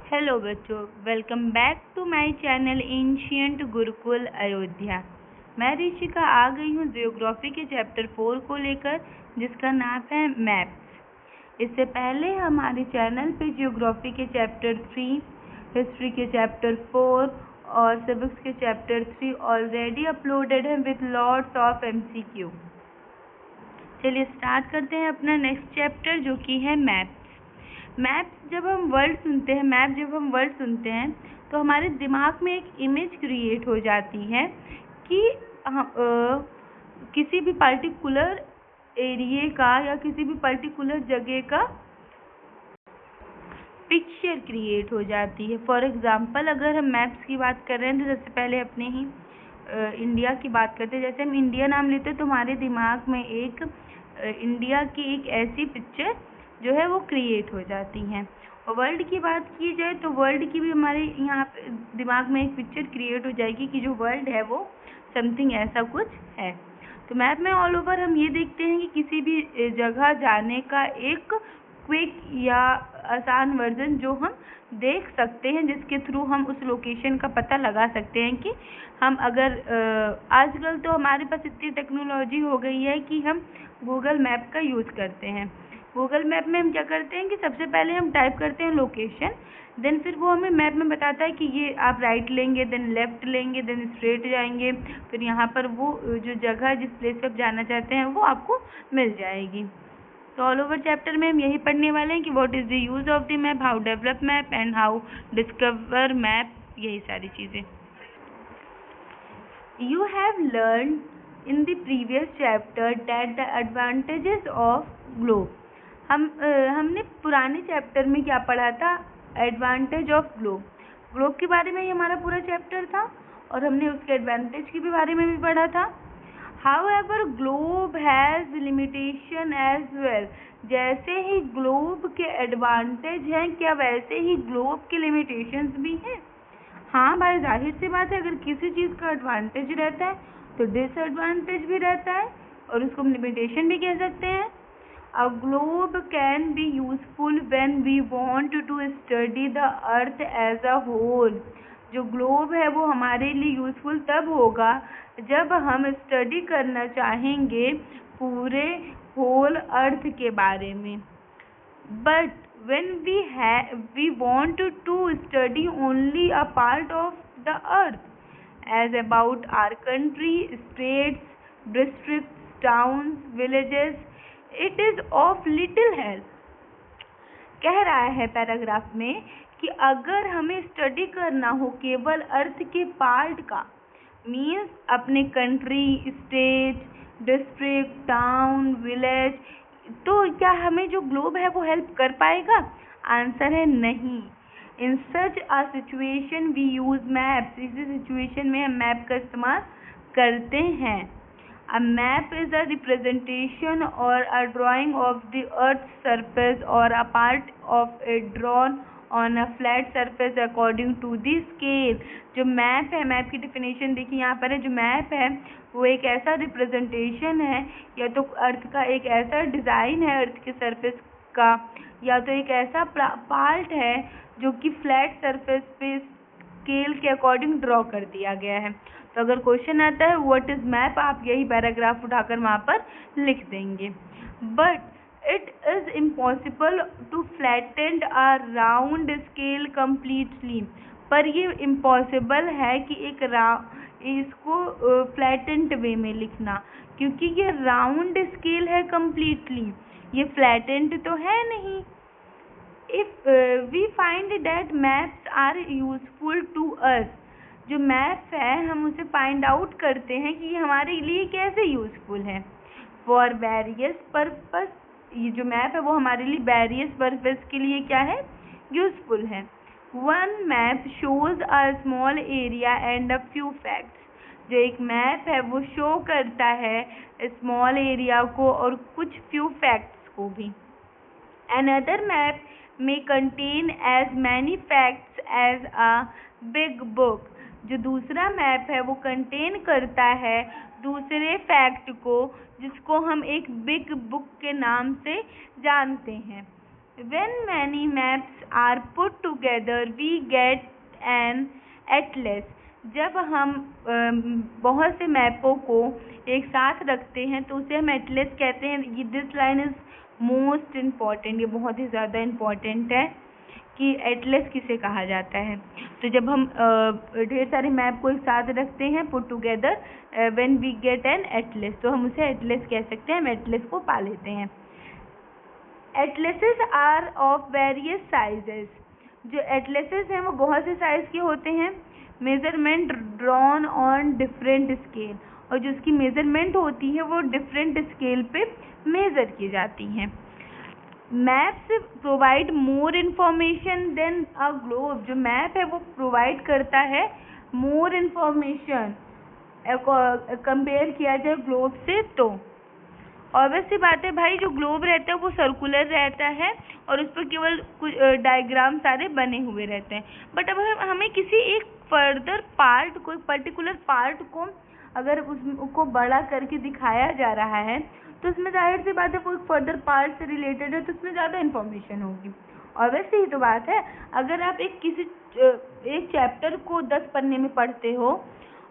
Hello बच्चों, welcome back to my channel ancient Gurukul Ayodhya. मैं ऋषिका आ गई हूँ जियोग्राफी के चैप्टर 4 को लेकर, जिसका नाम है मैप्स। इससे पहले हमारे चैनल पे जियोग्राफी के चैप्टर 3, हिस्ट्री के चैप्टर 4 और सिविक्स के चैप्टर 3 ऑलरेडी अपलोडेड है विथ लॉट्स ऑफ MCQ। चलिए स्टार्ट करते हैं अपना नेक्स्ट चैप्टर, जो कि है मैप्स। मैप्स जब हम वर्ड सुनते हैं तो हमारे दिमाग में एक इमेज क्रिएट हो जाती है कि किसी भी पर्टिकुलर एरिया का या किसी भी पर्टिकुलर जगह का पिक्चर क्रिएट हो जाती है। फॉर एग्जांपल, अगर हम मैप्स की बात कर रहे हैं तो सबसे पहले अपने ही इंडिया की बात करते हैं। जैसे हम इंडिया नाम लेते हैं तो हमारे दिमाग में एक इंडिया की एक ऐसी पिक्चर जो है वो क्रिएट हो जाती हैं। और वर्ल्ड की बात की जाए तो वर्ल्ड की भी हमारे यहाँ पे दिमाग में एक पिक्चर क्रिएट हो जाएगी कि जो वर्ल्ड है वो समथिंग ऐसा कुछ है। तो मैप में ऑल ओवर हम ये देखते हैं कि किसी भी जगह जाने का एक क्विक या आसान वर्जन जो हम देख सकते हैं, जिसके थ्रू हम उस लोकेशन का पता लगा सकते हैं कि हम अगर आजकल तो हमारे पास इतनी टेक्नोलॉजी हो गई है कि हम गूगल मैप का यूज़ करते हैं। गूगल मैप में हम क्या करते हैं कि सबसे पहले हम टाइप करते हैं लोकेशन, देन फिर वो हमें मैप में बताता है कि ये आप राइट लेंगे, देन लेफ्ट लेंगे, देन स्ट्रेट जाएंगे, फिर यहाँ पर वो जो जगह जिस प्लेस पर आप जाना चाहते हैं वो आपको मिल जाएगी। तो ऑल ओवर चैप्टर में हम यही पढ़ने वाले हैं कि what is the use of the map, how develop map and how discover map, यही सारी चीज़ें। You have learned in the previous chapter that the advantages of globe. हमने पुराने चैप्टर में क्या पढ़ा था? Advantage of globe. ग्लोब के बारे में ही हमारा पूरा चैप्टर था और हमने उसके एडवांटेज के भी बारे में भी पढ़ा था। However, globe has limitation as well. जैसे ही ग्लोब के एडवांटेज हैं, क्या वैसे ही ग्लोब के लिमिटेशंस भी हैं? हाँ भाई, जाहिर सी बात है, अगर किसी चीज़ का एडवांटेज रहता है तो डिसएडवांटेज भी रहता है और उसको हम लिमिटेशन भी कह सकते हैं। A globe can be useful when we want to study the earth as a whole. जो ग्लोब है वो हमारे लिए यूजफुल तब होगा जब हम स्टडी करना चाहेंगे पूरे होल अर्थ के बारे में। But when we want to study only a part of the earth, as about our country, states, districts, towns, villages, it is of little help. कह रहा है पैराग्राफ में कि अगर हमें स्टडी करना हो केवल अर्थ के पार्ट का, मीन्स अपने country, state, district, town, village, तो क्या हमें जो ग्लोब है वो हेल्प कर पाएगा? आंसर है नहीं। In such a situation we use maps. इसी सिचुएशन में हम मैप का इस्तेमाल करते हैं। A map is a representation or a drawing of the earth surface or a part of a drawn on a flat surface according to the scale. जो map है, मैप की डिफिनेशन देखिए यहाँ पर है। जो मैप है वो एक ऐसा रिप्रेजेंटेशन है, या तो अर्थ का एक ऐसा डिज़ाइन है अर्थ के सरफेस का, या तो एक ऐसा पार्ट है जो कि फ्लैट सरफेस पे स्केल के अकॉर्डिंग ड्रॉ कर दिया गया है। तो अगर क्वेश्चन आता है व्हाट इज मैप, आप यही पैराग्राफ उठाकर वहाँ पर लिख देंगे। But it is impossible to flatten a round scale completely। पर ये इम्पॉसिबल है कि इसको फ्लैटेंड वे में लिखना, क्योंकि ये राउंड स्केल है कम्प्लीटली, ये फ्लैटेंड तो है नहीं। If we find that maps are useful to us, जो मैप है हम उसे फाइंड आउट करते हैं कि ये हमारे लिए कैसे यूजफुल है। फॉर वेरियस पर्पस, ये जो मैप है वो हमारे लिए वेरियस पर्पस के लिए क्या है? यूजफुल है। One map shows a small area and a few facts. जो एक मैप है वो शो करता है स्मॉल एरिया को और कुछ फ्यू फैक्ट्स को भी। अनदर मैप में contain as many facts as a big book. जो दूसरा मैप है वो कंटेन करता है दूसरे फैक्ट को, जिसको हम एक बिग बुक के नाम से जानते हैं। When many maps are put together, we get an atlas. जब हम बहुत से मैपों को एक साथ रखते हैं तो उसे हम एटलस कहते हैं. This line is most important. ये बहुत ही ज़्यादा इम्पॉर्टेंट है कि एटलस किसे कहा जाता है. तो जब हम ढेर सारे मैप को एक साथ रखते हैं, put together, when we get an atlas, तो हम उसे एटलस कह सकते हैं. हम एटलस को पा लेते हैं. Atlases are of various sizes. जो एटलसेस हैं वो बहुत से साइज के होते हैं. Measurement drawn on different scale, और जो उसकी मेजरमेंट होती है वो डिफरेंट स्केल पे मेजर की जाती हैं. Maps provide more information than a globe. जो मैप है वो प्रोवाइड करता है मोर इन्फॉर्मेशन कंपेयर किया जाए ग्लोब से. तो ऑब्वियस सी बात है भाई, जो ग्लोब रहता है वो सर्कुलर रहता है और उस पर केवल कुछ डायग्राम सारे बने हुए रहते हैं. बट अब हमें किसी एक फर्दर पार्ट को, पर्टिकुलर पार्ट को अगर उसको बड़ा करके दिखाया जा रहा है तो उसमें जाहिर सी बात है वो एक फर्दर पार्ट से रिलेटेड है तो उसमें ज़्यादा इन्फॉर्मेशन होगी. ऑब्वियस ही तो बात है. अगर आप एक चैप्टर को 10 पन्ने में पढ़ते हो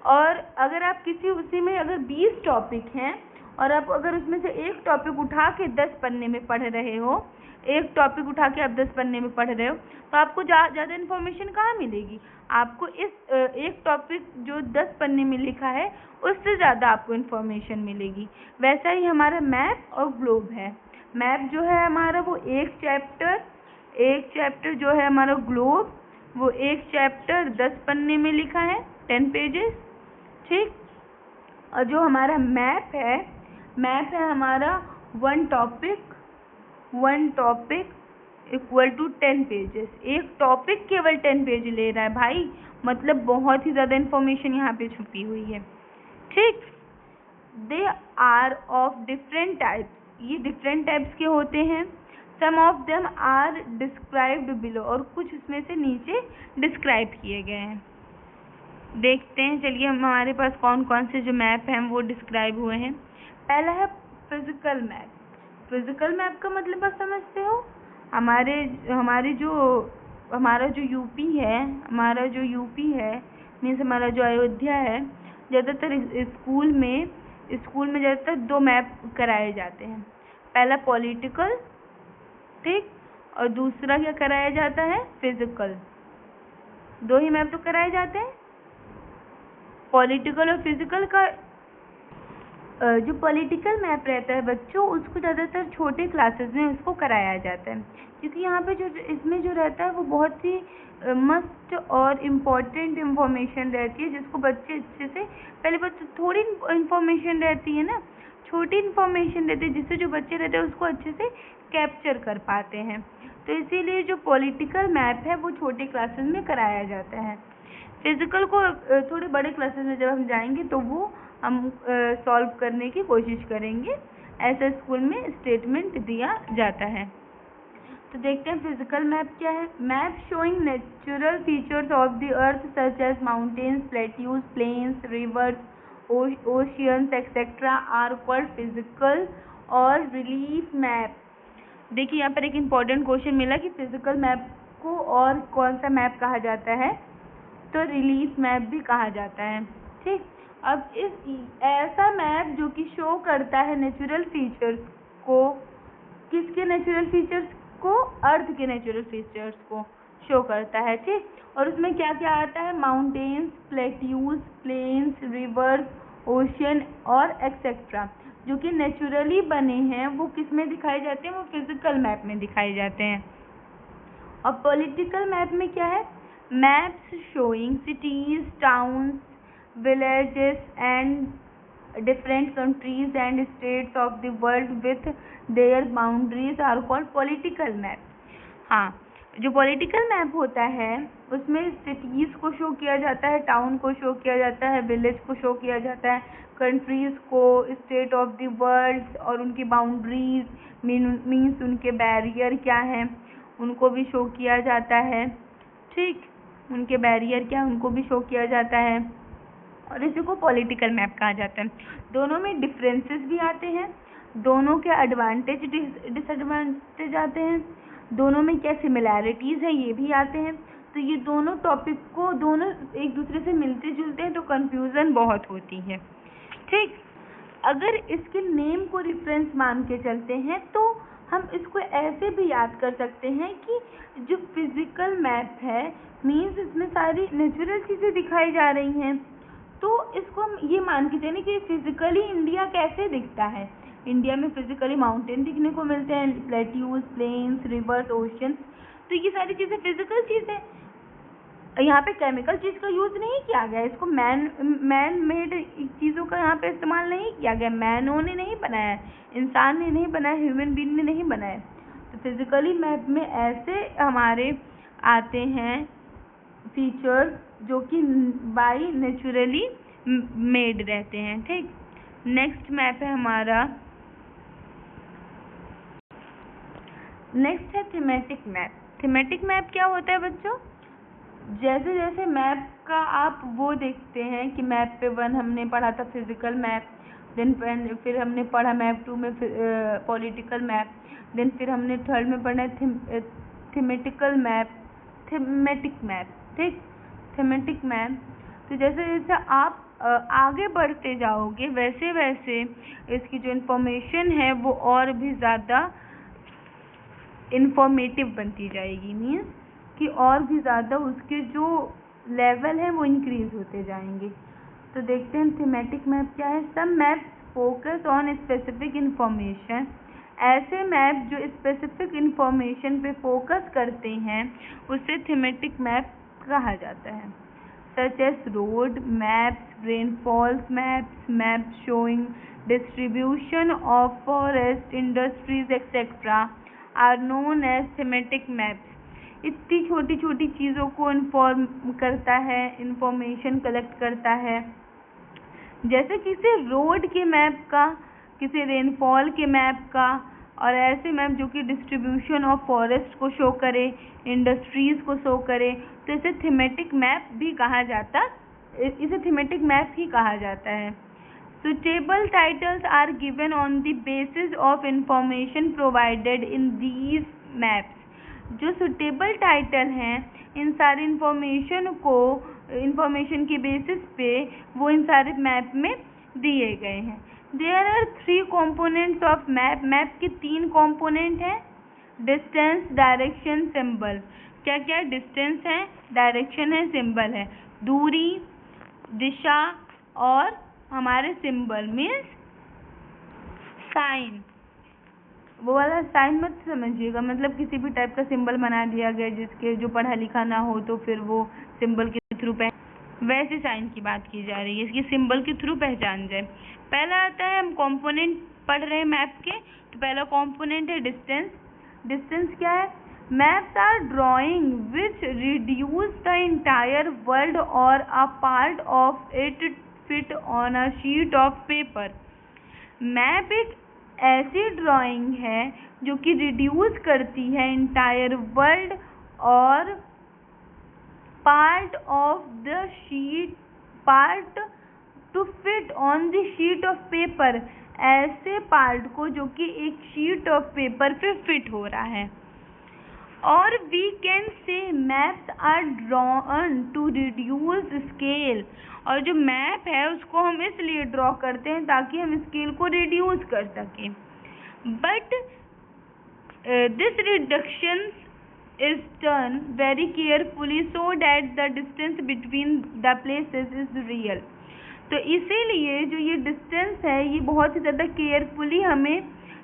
और अगर आप उसी में अगर 20 टॉपिक हैं और आप अगर उसमें से एक टॉपिक उठा के 10 पन्ने में पढ़ रहे हो, एक टॉपिक उठा के आप 10 पन्ने में पढ़ रहे हो, तो आपको ज़्यादा इन्फॉर्मेशन कहाँ मिलेगी. आपको इस एक टॉपिक जो 10 पन्ने में लिखा है उससे ज़्यादा आपको इन्फॉर्मेशन मिलेगी. वैसा ही हमारा मैप और ग्लोब है. मैप जो है हमारा वो एक चैप्टर जो है हमारा ग्लोब, वो एक चैप्टर 10 पन्ने में लिखा है, 10 पेजेस. ठीक. और जो हमारा मैप है हमारा one topic equal to 10 pages. एक टॉपिक केवल 10 पेज ले रहा है भाई, मतलब बहुत ही ज़्यादा इन्फॉर्मेशन यहाँ पे छुपी हुई है. ठीक. They are of different types. ये डिफरेंट टाइप्स के होते हैं. Some of them are described below, और कुछ उसमें से नीचे डिस्क्राइब किए गए हैं. देखते हैं, चलिए हमारे पास कौन कौन से जो मैप हैं वो डिस्क्राइब हुए हैं. पहला है फिजिकल मैप. फिजिकल मैप का मतलब आप समझते हो, हमारा जो यूपी है मीन्स हमारा जो अयोध्या है, ज़्यादातर स्कूल में ज़्यादातर 2 मैप कराए जाते हैं. पहला पॉलिटिकल, ठीक, और दूसरा क्या कराया जाता है, फिजिकल. 2 ही मैप तो कराए जाते हैं. पॉलिटिकल और फिजिकल का जो पॉलिटिकल मैप रहता है बच्चों, उसको ज़्यादातर छोटे क्लासेस में उसको कराया जाता है, क्योंकि यहाँ पे इसमें जो रहता है वो बहुत ही मस्ट और इम्पॉर्टेंट इन्फॉर्मेशन रहती है, जिसको बच्चे अच्छे से, पहले बच्चे थोड़ी इन्फॉर्मेशन रहती है ना, छोटी इन्फॉर्मेशन रहती है, जिससे जो बच्चे रहते हैं उसको अच्छे से कैप्चर कर पाते हैं. तो इसीलिए जो पॉलिटिकल मैप है वो छोटे क्लासेस में कराया जाता है. फिजिकल को थोड़े बड़े क्लासेस में जब हम जाएंगे तो वो हम सॉल्व करने की कोशिश करेंगे. ऐसा स्कूल में स्टेटमेंट दिया जाता है. तो देखते हैं फिजिकल मैप क्या है. Map showing natural features of the earth such as mountains, plateaus, plains, rivers, oceans etcetera are called physical और रिलीफ मैप. देखिए यहाँ पर एक इम्पॉर्टेंट क्वेश्चन मिला कि फिजिकल मैप को और कौन सा मैप कहा जाता है, तो रिलीफ मैप भी कहा जाता है. ठीक. अब ऐसा मैप जो कि शो करता है नेचुरल फीचर्स को, किसके नेचुरल फीचर्स को, अर्थ के नेचुरल फीचर्स को शो करता है. ठीक. और उसमें क्या क्या आता है, mountains, plateaus, plains, rivers, ocean और एक्सेट्रा, जो कि नेचुरली बने हैं, वो किस में दिखाए जाते हैं, वो फिजिकल मैप में दिखाए जाते हैं. और पॉलिटिकल मैप में क्या है, maps showing cities, towns, villages and different countries and states of the world with their boundaries are called political map. हाँ, जो पॉलिटिकल मैप होता है उसमें सिटीज़ को शो किया जाता है, टाउन को शो किया जाता है, विलेज को शो किया जाता है, कंट्रीज़ को, स्टेट ऑफ द वर्ल्ड और उनकी बाउंड्रीज मीन्स उनके बैरियर क्या हैं उनको भी शो किया जाता है. ठीक. उनके बैरियर क्या है उनको भी शो किया जाता है, और इसी को पॉलिटिकल मैप कहा जाता है. दोनों में डिफरेंसेस भी आते हैं, दोनों के एडवांटेज डिसएडवांटेज आते हैं, दोनों में क्या सिमिलैरिटीज़ है ये भी आते हैं। तो ये दोनों टॉपिक को दोनों एक दूसरे से मिलते जुलते हैं तो कन्फ्यूज़न बहुत होती है। ठीक, अगर इसके नेम को रेफरेंस मान के चलते हैं तो हम इसको ऐसे भी याद कर सकते हैं कि जो फिजिकल मैप है मीन्स इसमें सारी नेचुरल चीज़ें दिखाई जा रही हैं, तो इसको हम ये मान के चलें कि फिजिकली इंडिया कैसे दिखता है। इंडिया में फिजिकली माउंटेन दिखने को मिलते हैं, प्लेट्यूज, प्लेन्स, रिवर्स, ओशंस, तो ये सारी चीज़ें फिजिकल चीज़ें। यहाँ पे केमिकल चीज़ का यूज़ नहीं किया गया, इसको मैन मेड चीज़ों का यहाँ पे इस्तेमाल नहीं किया गया, मैनों ने नहीं बनाया, इंसान ने नहीं बनाया, ह्यूमन बीइंग ने नहीं बनाया। तो फिजिकली मैप में ऐसे हमारे आते हैं फीचर्स जो कि बाई नेचुरली मेड रहते हैं। ठीक, नेक्स्ट मैप है हमारा, नेक्स्ट है थीमेटिक मैप। थीमेटिक मैप क्या होता है बच्चों? जैसे जैसे मैप का आप वो देखते हैं कि मैप पे 1 हमने पढ़ा था फिजिकल मैप, देन फिर हमने पढ़ा मैप 2 में पॉलिटिकल मैप, देन फिर हमने 3rd में पढ़ा थीमेटिकल मैप, थीमेटिक मैप। ठीक, थीमेटिक मैप। तो जैसे जैसे आप आगे बढ़ते जाओगे वैसे वैसे इसकी जो इन्फॉर्मेशन है वो और भी ज़्यादा इंफॉर्मेटिव बनती जाएगी, मीन्स कि और भी ज़्यादा उसके जो लेवल है वो इंक्रीज होते जाएंगे। तो देखते हैं थीमेटिक मैप क्या है। Some maps focus on specific information, ऐसे मैप जो स्पेसिफिक इंफॉर्मेशन पे फोकस करते हैं उसे थीमेटिक मैप कहा जाता है। Such as road maps, rainfalls maps, maps showing distribution of forest, industries etcetera are known as thematic maps. इतनी छोटी छोटी चीज़ों को इन्फॉर्म करता है, इंफॉर्मेशन कलेक्ट करता है, जैसे किसी रोड के मैप का, किसी रेनफॉल के मैप का, और ऐसे मैप जो कि डिस्ट्रीब्यूशन ऑफ फॉरेस्ट को शो करे, इंडस्ट्रीज़ को शो करे, तो इसे थीमेटिक मैप भी कहा जाता, इसे थीमेटिक मैप ही कहा जाता है। Suitable titles are given on the basis of information provided in these maps. जो सुटेबल टाइटल हैं इन सारी इंफॉर्मेशन के बेसिस पे वो इन सारे मैप में दिए गए हैं। There are 3 components of map. Map के 3 component हैं, डिस्टेंस, डायरेक्शन, सिंबल। क्या क्या? डिस्टेंस है, डायरेक्शन है, सिंबल है। दूरी, दिशा और हमारे सिंबल मीन्स साइन। वो वाला साइन मत समझिएगा, मतलब किसी भी टाइप का सिंबल बना दिया गया जिसके जो पढ़ा लिखा ना हो तो फिर वो सिंबल के थ्रू वैसे साइन की बात की जा रही है, इसकी सिंबल के थ्रू पहचान जाए। पहला आता है, हम कंपोनेंट पढ़ रहे हैं मैप के, तो पहला कंपोनेंट है डिस्टेंस। डिस्टेंस क्या है? Maps are drawing which reduce the entire world or a part of it fit on a sheet of paper. Map एक ऐसी ड्राइंग है जो कि रिड्यूस करती है इंटायर वर्ल्ड और part of the sheet, part to fit on the sheet of paper, ऐसे part को जो कि एक शीट ऑफ पेपर पे फिट हो रहा है। और we can say maps are drawn to reduce scale, और जो मैप है उसको हम इसलिए ड्रॉ करते हैं ताकि हम स्केल को रिड्यूस कर सकें। But this reduction is done very carefully so that the distance between the places is real. तो इसीलिए जो ये डिस्टेंस है ये बहुत ही ज़्यादा केयरफुली हमें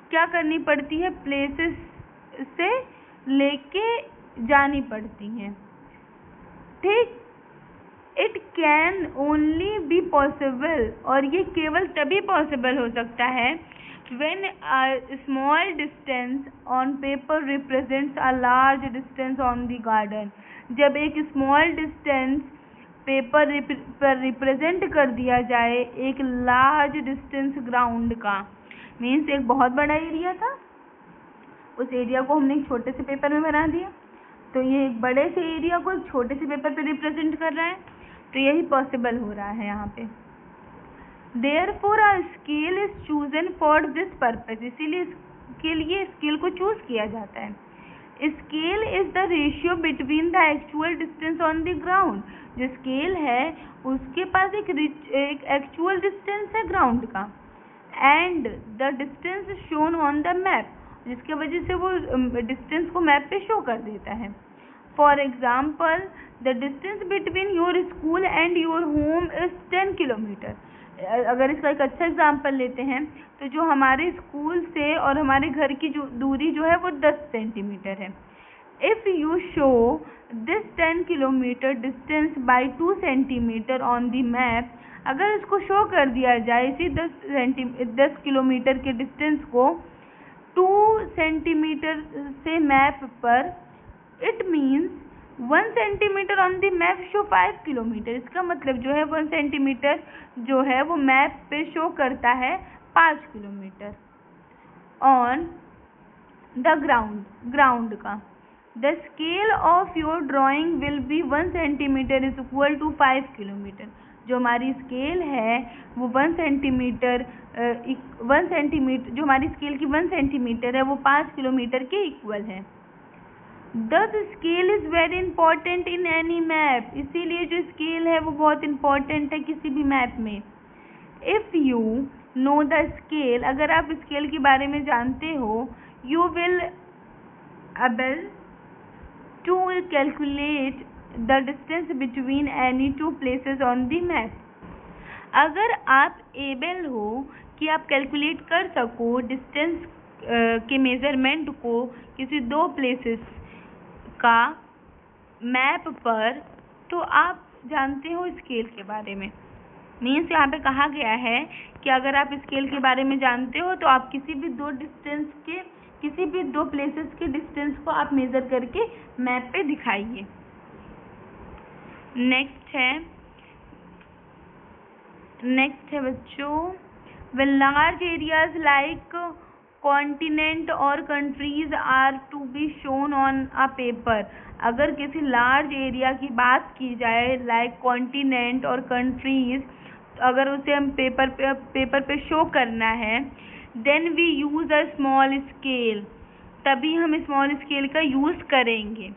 क्या करनी पड़ती है, प्लेसेस से लेके जानी पड़ती हैं। ठीक, it can only be possible, और ये केवल तभी पॉसिबल हो सकता है when a small distance on paper represents a large distance on the garden। जब एक small distance पेपर पर रिप्रेजेंट कर दिया जाए एक large distance ग्राउंड का, मीन्स एक बहुत बड़ा एरिया था, उस एरिया को हमने एक छोटे से पेपर में बना दिया, तो ये एक बड़े से एरिया को छोटे से पेपर पे रिप्रेजेंट कर रहा है, तो यही पॉसिबल हो रहा है यहाँ पे। Therefore a scale is chosen for this purpose, इसीलिए इसके लिए स्केल को चूज किया जाता है। Scale is the ratio between the actual distance on the ground. जो स्केल है उसके पास एक एक्चुअल डिस्टेंस है ग्राउंड का, and the distance shown on the map, जिसके वजह से वो डिस्टेंस को मैप पे शो कर देता है। For example, the distance between your school and your home is 10 kilometre. अगर इसका एक अच्छा एग्जाम्पल लेते हैं तो जो हमारे स्कूल से और हमारे घर की जो दूरी जो है वो 10 सेंटीमीटर है। If you show this 10 kilometre distance by 2 centimetre on the map, अगर इसको शो कर दिया जाए इसी 10 किलोमीटर के डिस्टेंस को 2 सेंटीमीटर से मैप पर, it means 1 centimetre on the map show 5 kilometre. इसका मतलब जो है 1 सेंटीमीटर जो है वो मैप पे शो करता है 5 किलोमीटर ऑन द ग्राउंड का। The scale of your drawing will be 1 centimetre is equal to 5 kilometre. जो हमारी स्केल है वो 1 सेंटीमीटर जो हमारी स्केल की 1 सेंटीमीटर है वो 5 किलोमीटर के इक्वल है। Thus scale is very important in any map। इसीलिए जो स्केल है वो बहुत इम्पोर्टेंट है किसी भी मैप में। If you know the scale, अगर आप स्केल के बारे में जानते हो, you will able to calculate the distance between any two places on the map। अगर आप एबल हो कि आप कैलकुलेट कर सको डिस्टेंस के मेजरमेंट को किसी दो प्लेसेस का मैप पर, तो आप जानते हो स्केल के बारे में। मीन्स यहाँ पे कहा गया है कि अगर आप स्केल के बारे में जानते हो तो आप किसी भी दो प्लेसेस के डिस्टेंस को आप मेजर करके मैप पे दिखाइए। नेक्स्ट है बच्चों, when large areas like continent और countries are to be shown on a paper। अगर किसी लार्ज एरिया की बात की जाए लाइक कॉन्टिनेंट और कंट्रीज, अगर उसे हम पेपर पे शो करना है, then we use a small scale, तभी हम स्मॉल स्केल का यूज़ करेंगे।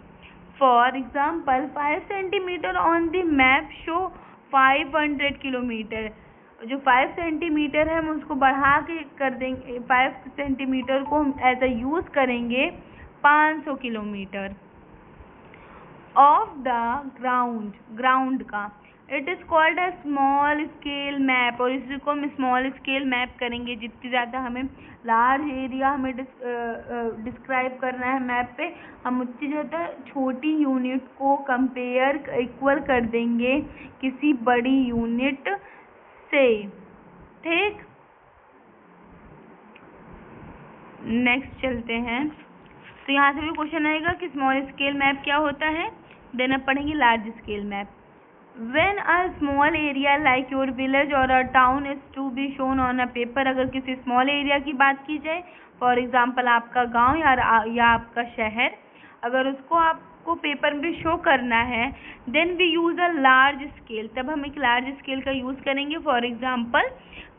For example 5 centimetre on the map show 500 kilometre. जो 5 सेंटीमीटर है हम उसको बढ़ा के कर देंगे, 5 सेंटीमीटर को हम एज अ यूज़ करेंगे 500 किलोमीटर ऑफ द ग्राउंड का। It is called a small scale map, और इसी को हम स्मॉल स्केल मैप करेंगे। जितनी ज़्यादा हमें लार्ज एरिया हमें डिस्क्राइब करना है मैप पे, हम उतनी ज़्यादा छोटी यूनिट को कंपेयर इक्वल कर देंगे किसी बड़ी यूनिट से। ठीक, नेक्स्ट चलते हैं। तो यहाँ से भी क्वेश्चन आएगा कि स्मॉल स्केल मैप क्या होता है, देन अब पढ़ेंगे large scale map. When a small area like your village or a town is to be shown on a paper, अगर किसी स्मॉल एरिया की बात की जाए, फॉर एग्जाम्पल आपका गांव या आपका शहर, अगर उसको आपको पेपर में शो करना है, then we use a large scale, तब हम एक लार्ज स्केल का यूज़ करेंगे। For example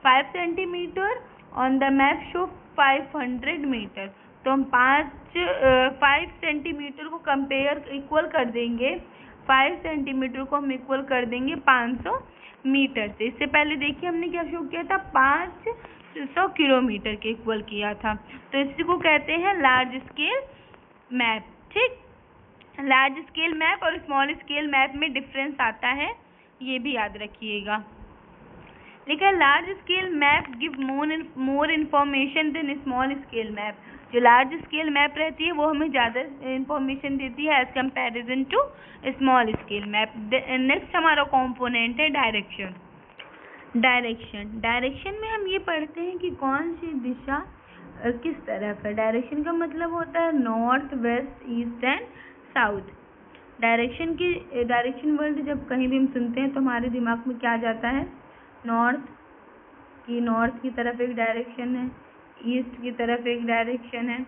5 centimetre on the map show 500 metre, तो हम 5 सेंटीमीटर को कंपेयर इक्वल कर देंगे, 5 सेंटीमीटर को हम इक्वल कर देंगे 500 मीटर से। इससे पहले देखिए हमने क्या शो किया था, 500 किलोमीटर के इक्वल किया था। तो इसी को कहते हैं लार्ज स्केल मैप। ठीक, लार्ज स्केल मैप और स्मॉल स्केल मैप में डिफरेंस आता है, ये भी याद रखिएगा। लेकिन large scale map give more information than small scale map. जो लार्ज स्केल मैप रहती है वो हमें ज़्यादा इंफॉर्मेशन देती है as comparison to small scale map. Next हमारा कंपोनेंट है डायरेक्शन। डायरेक्शन में हम ये पढ़ते हैं कि कौन सी दिशा किस तरफ है। डायरेक्शन का मतलब होता है north, west, east and south. Direction word जब कहीं भी हम सुनते हैं तो हमारे दिमाग में क्या जाता है, नॉर्थ की तरफ एक डायरेक्शन है, ईस्ट की तरफ एक डायरेक्शन है,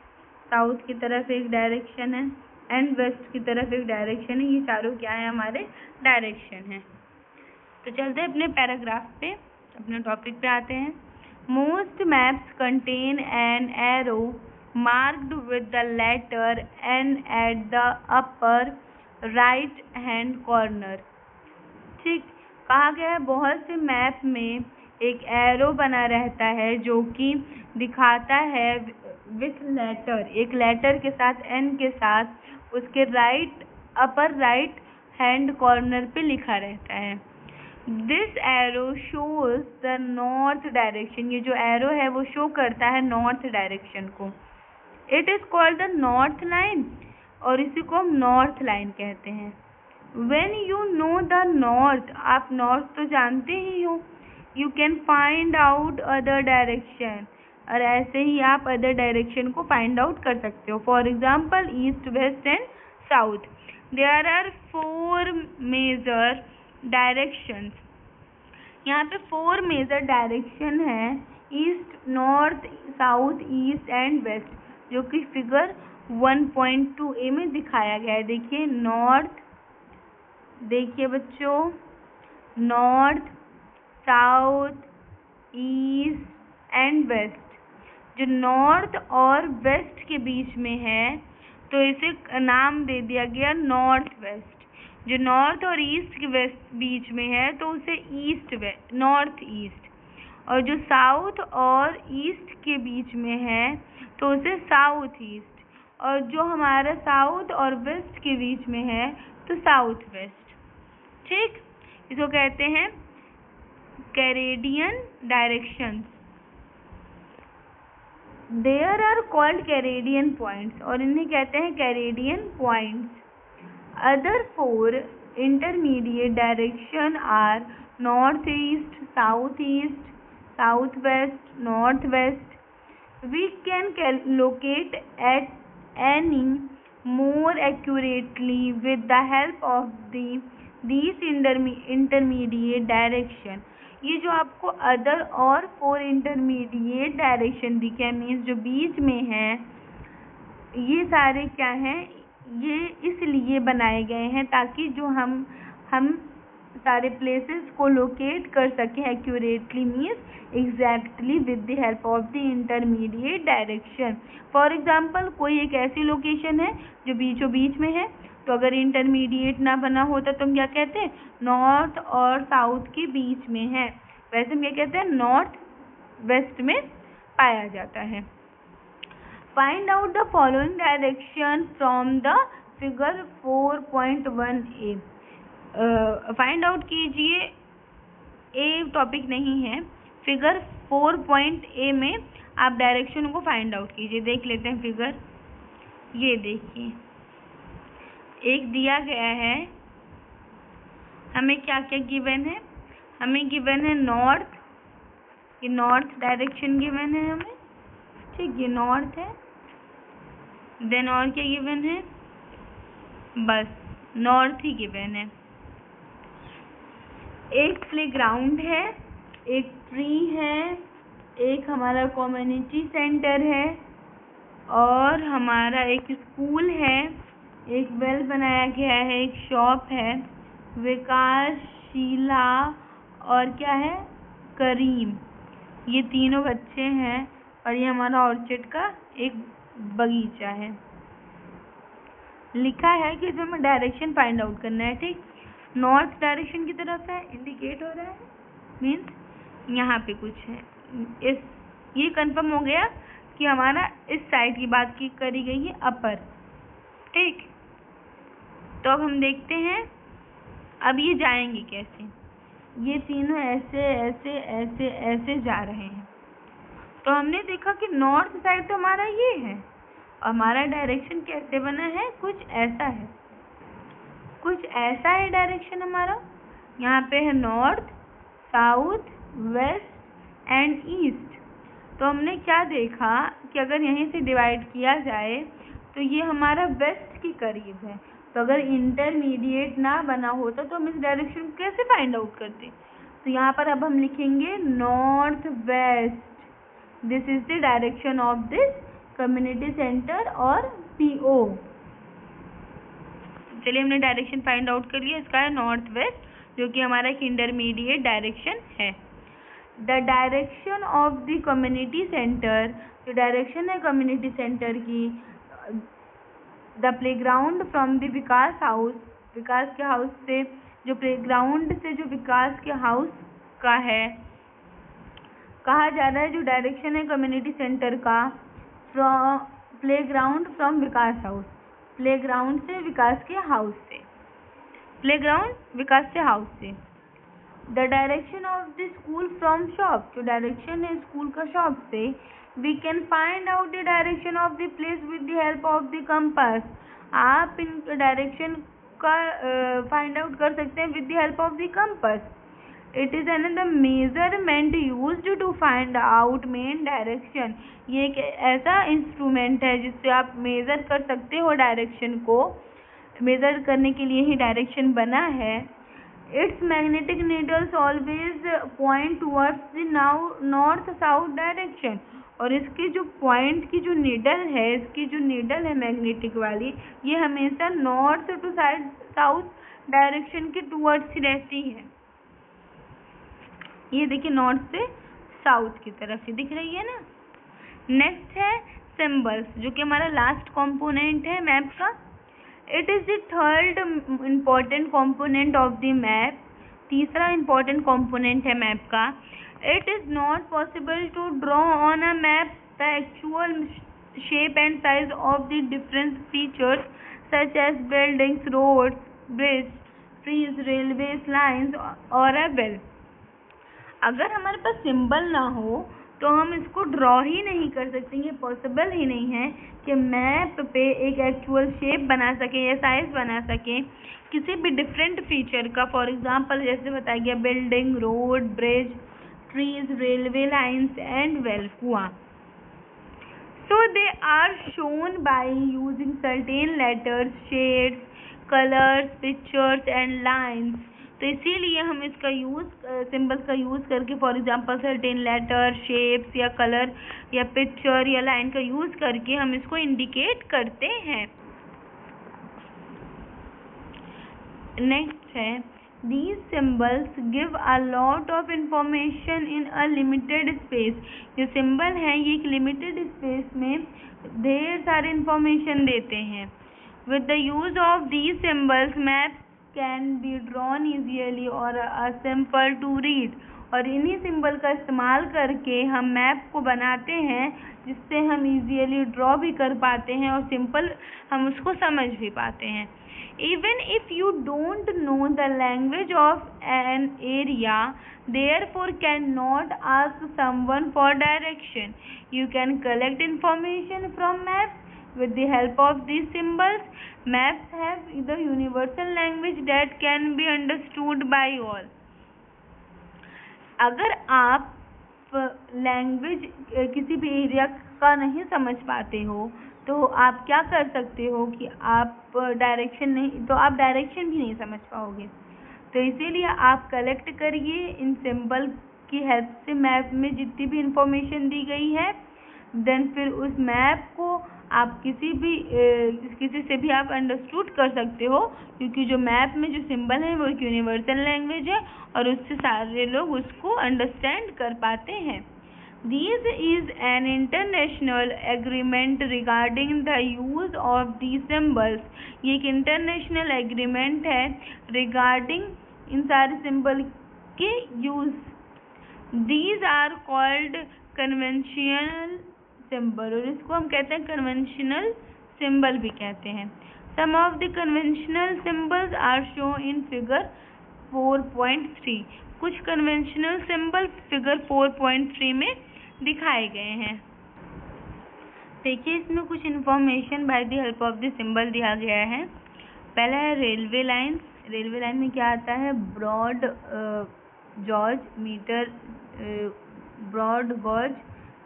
साउथ की तरफ एक डायरेक्शन है एंड वेस्ट की तरफ एक डायरेक्शन है। ये चारों क्या है, हमारे डायरेक्शन है। तो चलते हैं अपने पैराग्राफ पे, अपने टॉपिक पे आते हैं। Most maps contain an arrow marked with the letter N at the upper right hand corner। ठीक, कहा गया है बहुत से मैप में एक एरो बना रहता है जो कि दिखाता है विथ लेटर, एक लेटर के साथ N के साथ उसके अपर राइट हैंड कॉर्नर पे लिखा रहता है। This arrow shows the north direction, ये जो एरो है वो शो करता है नॉर्थ डायरेक्शन को। It is called the north line, और इसी को हम नॉर्थ लाइन कहते हैं। When you know the north, आप नॉर्थ तो जानते ही हो, you can find out other direction, और ऐसे ही आप अदर डायरेक्शन को फाइंड आउट कर सकते हो। For example east, west and south. There are 4 major directions, यहाँ पे 4 मेजर डायरेक्शन है, east, north, south, east and west, जो कि फिगर 1.2a में दिखाया गया है। देखिए नॉर्थ, देखिए बच्चों, north, south, east and west. जो नॉर्थ और वेस्ट के बीच में है तो इसे नाम दे दिया गया नॉर्थ वेस्ट। जो नॉर्थ और ईस्ट के वेस्ट बीच में है तो उसे ईस्ट वेस्ट, नॉर्थ ईस्ट। और जो साउथ और ईस्ट के बीच में है तो उसे साउथ ईस्ट। और जो हमारा साउथ और वेस्ट के बीच में है तो साउथ वेस्ट। ठीक, इसको कहते हैं cardinal directions. There are called cardinal points, और इन्हें कहते हैं cardinal points. Other 4 intermediate direction are north east, south east, south west, north west. We can locate at any more accurately with the help of these intermediate direction। ये जो आपको other और 4 intermediate direction दिखे हैं, means जो बीच में है, ये सारे क्या हैं, ये इसलिए बनाए गए हैं ताकि जो हम सारे प्लेसेस को लोकेट कर सकें accurately, means exactly with the help of the intermediate direction. For example कोई एक ऐसी लोकेशन है जो बीचों बीच में है, तो अगर इंटरमीडिएट ना बना होता तो हम क्या कहते हैं, नॉर्थ और साउथ के बीच में है, वैसे हम क्या कहते हैं, नॉर्थ वेस्ट में पाया जाता है। Find out the following direction from the figure 4.1a। Find out कीजिए, ए टॉपिक नहीं है, फिगर 4.a में आप डायरेक्शन को फाइंड आउट कीजिए। देख लेते हैं फिगर, ये देखिए एक दिया गया है, हमें क्या क्या गिवन है, हमें गिवन है नॉर्थ, ये नॉर्थ डायरेक्शन गिवन है हमें, ठीक, ये नॉर्थ है। देन और क्या गिवन है, बस नॉर्थ ही गिवन है। एक प्लेग्राउंड है, एक ट्री है, एक हमारा कम्युनिटी सेंटर है, और हमारा एक स्कूल है, एक वेल बनाया गया है, एक शॉप है, विकास, शीला और क्या है, करीम, ये तीनों बच्चे हैं, और ये हमारा ऑर्चिड का एक बगीचा है। लिखा है कि जो हमें डायरेक्शन फाइंड आउट करना है, ठीक, नॉर्थ डायरेक्शन की तरफ है, इंडिकेट हो रहा है, मीन्स यहाँ पे कुछ है। ये कंफर्म हो गया कि हमारा इस साइड की बात की करी गई है, अपर, ठीक। तो अब हम देखते हैं अब ये जाएंगे कैसे, ये तीनों ऐसे ऐसे ऐसे ऐसे जा रहे हैं। तो हमने देखा कि नॉर्थ साइड तो हमारा ये है, और हमारा डायरेक्शन कैसे बना है, कुछ ऐसा है, कुछ ऐसा है डायरेक्शन हमारा। यहाँ पे है north, south, west and east. तो हमने क्या देखा कि अगर यहीं से डिवाइड किया जाए तो ये हमारा वेस्ट के करीब है, तो अगर इंटरमीडिएट ना बना होता तो हम इस डायरेक्शन को कैसे फाइंड आउट करते। तो यहाँ पर अब हम लिखेंगे north west, this is the direction of this community centre और PO। चलिए हमने डायरेक्शन फाइंड आउट कर लिया, इसका है नॉर्थ वेस्ट, जो कि हमारा एक इंटरमीडिएट डायरेक्शन है। The direction of the community centre, जो डायरेक्शन है कम्युनिटी सेंटर की, the playground from the Vikas house, Vikas के हाउस से, जो प्लेग्राउंड से जो विकास के हाउस का है, कहा जा रहा है जो डायरेक्शन है कम्युनिटी सेंटर का, from playground from Vikas house, playground से विकास के हाउस से, प्लेग्राउंड विकास से हाउस से। The direction of the school from shop, जो डायरेक्शन है स्कूल का शॉप से। We can find out the direction of the place with the help of the compass, आप इन डायरेक्शन का फाइंड आउट कर सकते हैं with the help of the compass. It is another measurement used to find out main direction, ये एक ऐसा instrument है जिससे आप मेजर कर सकते हो डायरेक्शन को, मेजर करने के लिए ही डायरेक्शन बना है। It's magnetic needles always point towards the north south direction, और इसकी जो पॉइंट की जो नीडल है, इसकी जो नीडल है मैग्नेटिक वाली, ये हमेशा नॉर्थ टू साउथ डायरेक्शन के टुवर्ड्स ही रहती है। ये देखिए नॉर्थ से साउथ की तरफ ही दिख रही है ना। नेक्स्ट है सिंबल्स, जो कि हमारा लास्ट कंपोनेंट है मैप का। It is the third important component of the map, तीसरा इम्पोर्टेंट कंपोनेंट है मैप का। It is not possible to draw on a map the actual shape and size of the different features such as buildings, roads, bridge, trees, railways lines और a well. अगर हमारे पास symbol ना हो तो हम इसको ड्रॉ ही नहीं कर सकते, ये पॉसिबल ही नहीं है कि मैप पे एक एक्चुअल शेप बना सके या साइज बना सके किसी भी डिफरेंट फीचर का। फॉर एग्जांपल जैसे बताया गया building, road, bridge, trees, railway lines and well, कुआं। So they are shown by using certain letters, shades, colours, pictures and lines. तो इसीलिए हम इसका यूज़ सिंबल्स का यूज़ करके, for example certain letter, shapes या कलर या पिक्चर या लाइन का यूज़ करके हम इसको इंडिकेट करते हैं। नेक्स्ट है these symbols give a lot of information in a limited space। जो सिंबल है ये एक लिमिटेड स्पेस में ढेर सारे इंफॉर्मेशन देते हैं। with the use of these symbols maps can be drawn easily or a simple to read। और इन्हीं सिंबल का इस्तेमाल करके हम मैप को बनाते हैं जिससे हम इजीली ड्रॉ भी कर पाते हैं और सिंपल हम उसको समझ भी पाते हैं। Even if you don't know the language of an area, therefore cannot ask someone for direction, you can collect information from maps with the help of these symbols। Maps have the universal language that can be understood by all। अगर आप language किसी भी area का नहीं समझ पाते हो तो आप क्या कर सकते हो कि आप डायरेक्शन नहीं, तो आप डायरेक्शन भी नहीं समझ पाओगे। तो इसीलिए आप कलेक्ट करिए इन सिंबल की हेल्प से मैप में जितनी भी इंफॉर्मेशन दी गई है, देन फिर उस मैप को आप किसी से भी आप अंडरस्टूड कर सकते हो, क्योंकि जो मैप में जो सिंबल है वो एक यूनिवर्सल लैंग्वेज है और उससे सारे लोग उसको अंडरस्टैंड कर पाते हैं। This is an international agreement regarding the use of these symbols। ये एक इंटरनेशनल एग्रीमेंट है रिगार्डिंग इन सारे सिंबल के use. These are called conventional symbol, और इसको हम कहते हैं कन्वेंशनल सिंबल भी कहते हैं। Some of the conventional symbols are shown in figure 4.3। कुछ कन्वेंशनल सिंबल फिगर 4.3 में दिखाए गए हैं। देखिए इसमें कुछ information by the help of the symbol दिया गया है। पहला है रेलवे लाइन। रेलवे लाइन में क्या आता है, ब्रॉड गॉज,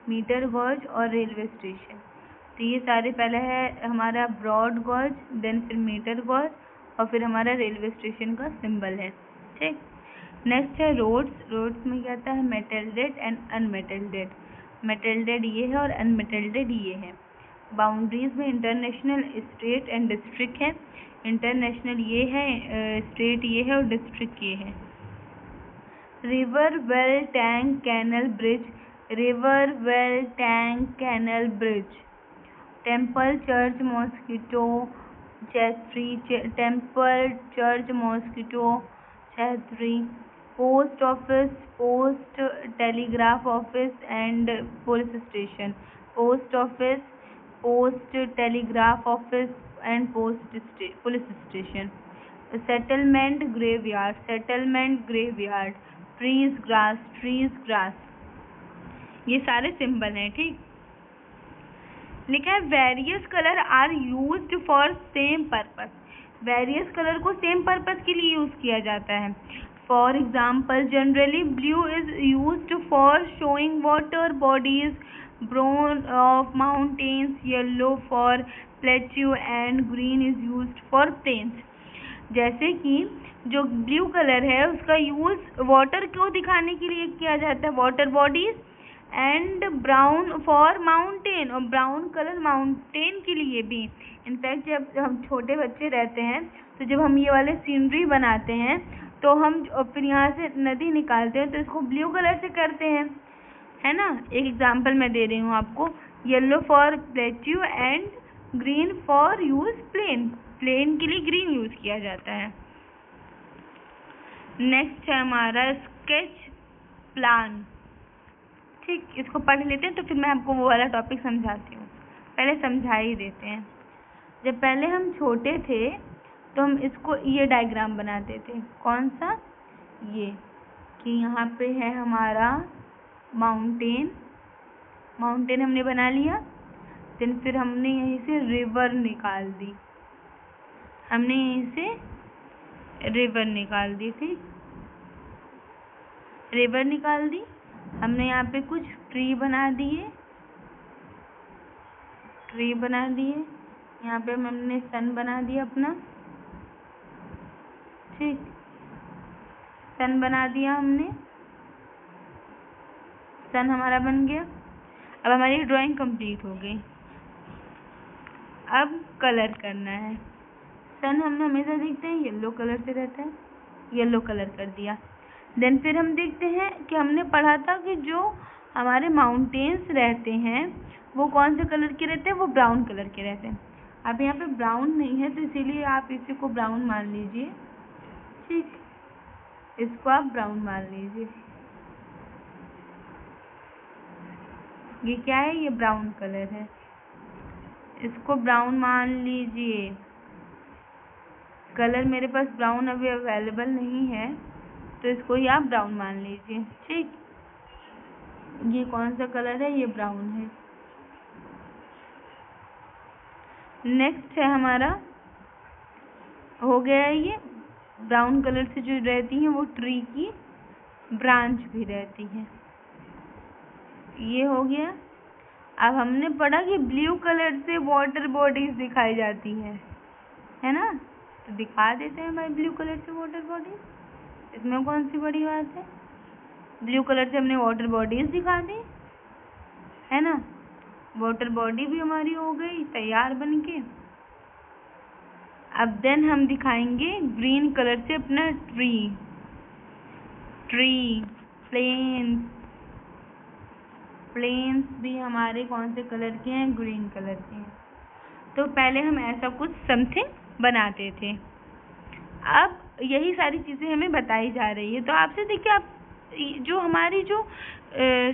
मीटर गॉज और रेलवे स्टेशन। तो ये सारे पहले है हमारा ब्रॉड गॉज, देन फिर मीटर गॉज और फिर हमारा रेलवे स्टेशन का सिंबल है। ठीक, नेक्स्ट है रोड्स। रोड्स में क्या आता है, मेटल्डेड एंड अनमेटल्डेड। मेटल्डेड ये है और अनमेटल्डेड ये है। बाउंड्रीज में इंटरनेशनल, स्टेट एंड डिस्ट्रिक्ट है। इंटरनेशनल ये है, स्टेट ये है और डिस्ट्रिक्ट ये है। River, well, tank, canal, bridge, river, well, tank, canal, bridge, temple, church, mosquito, छतरी, टेम्पल, चर्च, मॉस्किटो, छतरी, post office, post, telegraph office and police station, post office, post, telegraph office and police station, settlement, graveyard, settlement, graveyard, trees, grass, trees, grass. ये सारे symbol हैं, ठीक। लिखा है various colour are used for same purpose. Various colour को same purpose के लिए use किया जाता है। For example, generally blue is used for showing water bodies, brown of mountains, yellow for plateau and green is used for plains. जैसे कि जो blue colour है उसका यूज वाटर को दिखाने के लिए किया जाता है, water bodies, and brown for mountain, और ब्राउन कलर माउंटेन के लिए भी। इनफैक्ट जब हम छोटे बच्चे रहते हैं तो जब हम ये वाले सीनरी बनाते हैं तो हम फिर यहाँ से नदी निकालते हैं तो इसको ब्लू कलर से करते हैं, है ना। एक एग्जांपल मैं दे रही हूँ आपको, yellow for plateau and green for use plain. Plain के लिए ग्रीन यूज किया जाता है। नेक्स्ट है हमारा स्केच प्लान, ठीक। इसको पढ़ लेते हैं तो फिर मैं आपको वो वाला टॉपिक समझाती हूँ। पहले समझा ही देते हैं। जब पहले हम छोटे थे तो हम इसको ये डायग्राम बनाते थे। कौन सा? ये, कि यहाँ पे है हमारा माउंटेन, माउंटेन हमने बना लिया। देन फिर हमने यहीं से रिवर निकाल दी, हमने यहीं से रिवर निकाल दी, ठीक। रिवर निकाल दी। हमने यहाँ पे कुछ ट्री बना दिए, ट्री बना दिए। यहाँ पे हमने सन बना दिया अपना, ठीक। सन बना दिया हमने, सन हमारा बन गया। अब हमारी ड्राइंग कंप्लीट हो गई। अब कलर करना है। सन हम हमेशा देखते हैं येलो कलर से रहता है, येलो कलर कर दिया। देन फिर हम देखते हैं कि हमने पढ़ा था कि जो हमारे माउंटेन्स रहते हैं वो कौन से कलर के रहते हैं, वो ब्राउन कलर के रहते हैं। अब यहाँ पे ब्राउन नहीं है तो इसीलिए आप इसी को ब्राउन मान लीजिए, ठीक। इसको आप ब्राउन मान लीजिए। ये क्या है? ये ब्राउन कलर है, इसको ब्राउन मान लीजिए। कलर मेरे पास ब्राउन अभी अवेलेबल नहीं है तो इसको ही आप ब्राउन मान लीजिए, ठीक। ये कौन सा कलर है? ये ब्राउन है। नेक्स्ट है हमारा, हो गया है ये ब्राउन कलर से जो रहती है वो ट्री की ब्रांच भी रहती है, ये हो गया। अब हमने पढ़ा कि ब्लू कलर से वाटर बॉडीज दिखाई जाती है ना, तो दिखा देते हैं भाई ब्लू कलर से वाटर बॉडीज। इसमें कौन सी बड़ी बात है? ब्लू कलर से हमने वाटर बॉडीज दिखा दी, है ना। वाटर बॉडी भी हमारी हो गई तैयार बन के। अब देन हम दिखाएंगे ग्रीन कलर से अपना ट्री, ट्री, प्लेन्स, प्लेन्स भी हमारे कौन से कलर के हैं? ग्रीन कलर के हैं। तो पहले हम ऐसा कुछ समथिंग बनाते थे। अब यही सारी चीज़ें हमें बताई जा रही है। तो आपसे देखिए, आप जो हमारी जो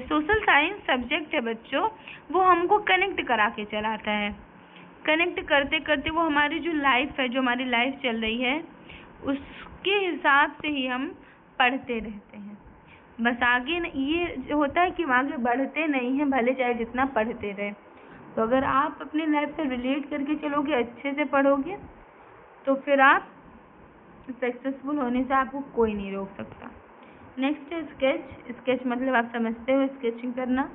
सोशल साइंस सब्जेक्ट है बच्चों, वो हमको कनेक्ट करा के चलाता है। कनेक्ट करते करते वो हमारी जो लाइफ है, जो हमारी लाइफ चल रही है, उसके हिसाब से ही हम पढ़ते रहते हैं। बस आगे ये होता है कि आगे बढ़ते नहीं हैं, भले चाहे जितना पढ़ते रहे। तो अगर आप अपने लाइफ से रिलेट करके चलोगे, अच्छे से पढ़ोगे, तो फिर आप सक्सेसफुल होने से आपको कोई नहीं रोक सकता। नेक्स्ट है स्केच। स्केच मतलब आप समझते हो, स्केचिंग करना।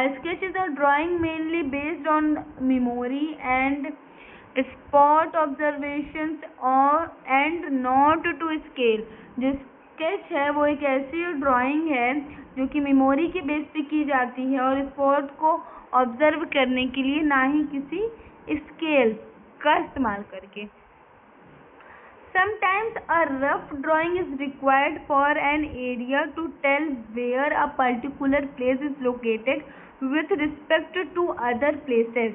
Sketch is a drawing mainly based on memory and spot observations और एंड नॉट टू स्केल। जो स्केच है वो एक ऐसी ड्राइंग है जो कि मेमोरी के बेस पे की जाती है और स्पॉट को ऑब्जर्व करने के लिए, ना ही किसी स्केल का इस्तेमाल करके। Sometimes a rough drawing is required for an area to tell where a particular place is located with respect to other places.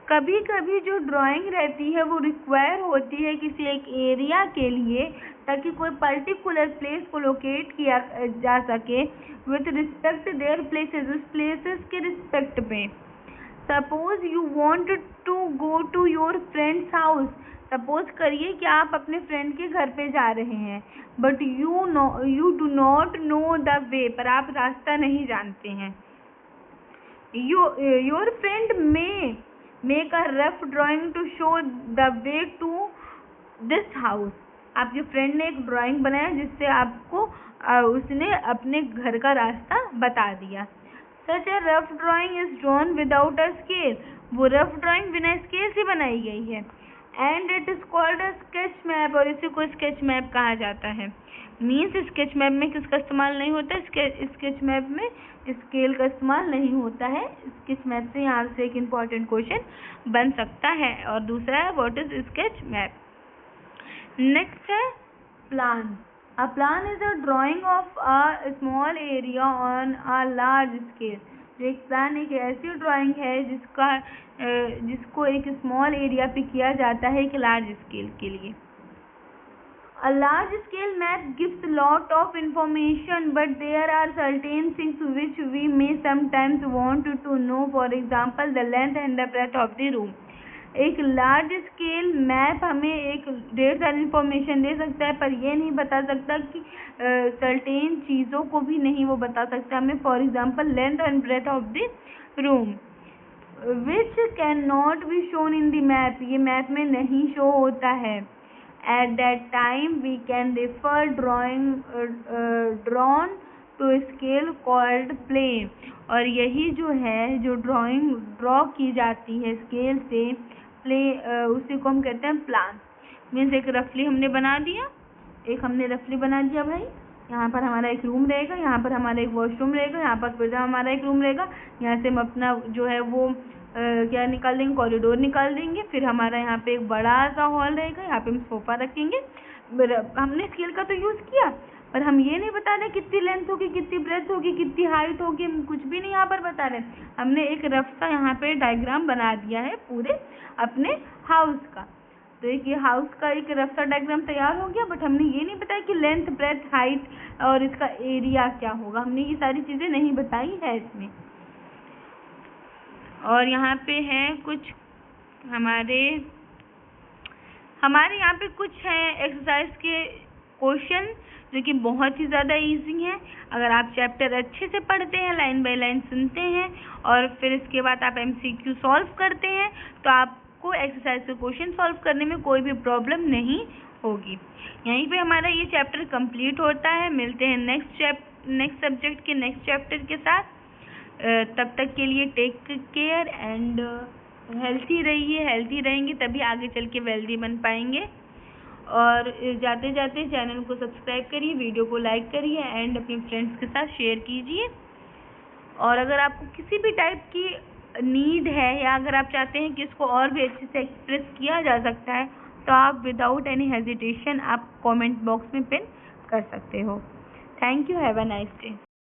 कभी कभी जो ड्राइंग रहती है वो रिक्वायर होती है किसी एक एरिया के लिए, ताकि कोई पर्टिकुलर प्लेस को लोकेट किया जा सके विथ रिस्पेक्ट देयर प्लेसेस, उस प्लेसेस के रिस्पेक्ट में. Suppose you want to go to your friend's house. Suppose करिए कि आप अपने फ्रेंड के घर पे जा रहे हैं, but you do not know the way, पर आप रास्ता नहीं जानते हैं. Your friend may make a rough drawing to show the way to this house. आपके फ्रेंड ने एक ड्राइंग बनाया जिससे आपको उसने अपने घर का रास्ता बता दिया. Such a rough drawing is drawn without a scale. वो रफ ड्राइंग बिना स्केल से बनाई गई है. And it is called a sketch map, और इसी को स्केच मैप कहा जाता है. मीन्स स्केच मैप में किसका इस्तेमाल नहीं होता? स्केच मैप में स्केल का इस्तेमाल नहीं होता है. स्केच मैप से यहाँ से एक इम्पॉर्टेंट क्वेश्चन बन सकता है. और दूसरा है what is sketch map. Next है plan. A plan is a drawing of a small area on a large scale. जो एक प्लान एक ऐसी ड्राइंग है जिसको एक स्मॉल एरिया पे किया जाता है एक लार्ज स्केल के लिए. A large scale map gives lot of information, but there are certain things which we may sometimes want to know. For example, the length and the breadth of the room. एक large scale map हमें एक ढेर सारी information दे सकता है, पर ये नहीं बता सकता कि सर्टेन चीज़ों को भी नहीं वो बता सकता हमें. For example length and breadth of the room which can not be shown in the map. ये मैप में नहीं शो होता है. At that time we can refer drawn to scale called plane. और यही जो है जो ड्राइंग ड्रॉ की जाती है स्केल से उसी को हम कहते हैं प्लान. मीन्स एक रफली हमने बना दिया भाई. यहाँ पर हमारा एक रूम रहेगा, यहाँ पर हमारा एक वॉशरूम रहेगा, यहाँ पर फिर हमारा एक रूम रहेगा. यहाँ से हम अपना जो है वो क्या निकाल देंगे, कॉरिडोर निकाल देंगे. फिर हमारा यहाँ पे एक बड़ा सा हॉल रहेगा, यहाँ पे हम सोफा रखेंगे. हमने स्केल का तो यूज़ किया, पर हम ये नहीं बता रहे कितनी लेंथ होगी, कितनी ब्रेथ होगी, कितनी हाइट होगी, हम कुछ भी नहीं यहाँ पर बता रहे. हमने एक रफ सा यहाँ पे डायग्राम बना दिया है पूरे अपने हाउस का. तो एक ये हाउस का एक रफ सा डायग्राम तैयार हो गया, बट हमने ये नहीं बताया कि लेंथ ब्रेथ हाइट और इसका एरिया क्या होगा. हमने ये सारी चीज़ें नहीं बताई है इसमें. और यहाँ पे हैं कुछ हमारे यहाँ पे कुछ हैं एक्सरसाइज के क्वेश्चन जो कि बहुत ही ज़्यादा इजी हैं. अगर आप चैप्टर अच्छे से पढ़ते हैं, लाइन बाय लाइन सुनते हैं और फिर इसके बाद आप MCQ सॉल्व करते हैं, तो आपको एक्सरसाइज के क्वेश्चन सॉल्व करने में कोई भी प्रॉब्लम नहीं होगी. यहीं पे हमारा ये चैप्टर कंप्लीट होता है. मिलते हैं नेक्स्ट सब्जेक्ट के नेक्स्ट चैप्टर के साथ. तब तक के लिए टेक केयर एंड हेल्थी रहेंगे तभी आगे चल के वेल्दी बन पाएंगे. और जाते जाते चैनल को सब्सक्राइब करिए, वीडियो को लाइक करिए एंड अपने फ्रेंड्स के साथ शेयर कीजिए. और अगर आपको किसी भी टाइप की नीड है या अगर आप चाहते हैं कि इसको और भी अच्छे से एक्सप्रेस किया जा सकता है, तो आप विदाउट एनी हेजिटेशन आप कमेंट बॉक्स में पिन कर सकते हो. Thank you. Have a nice day.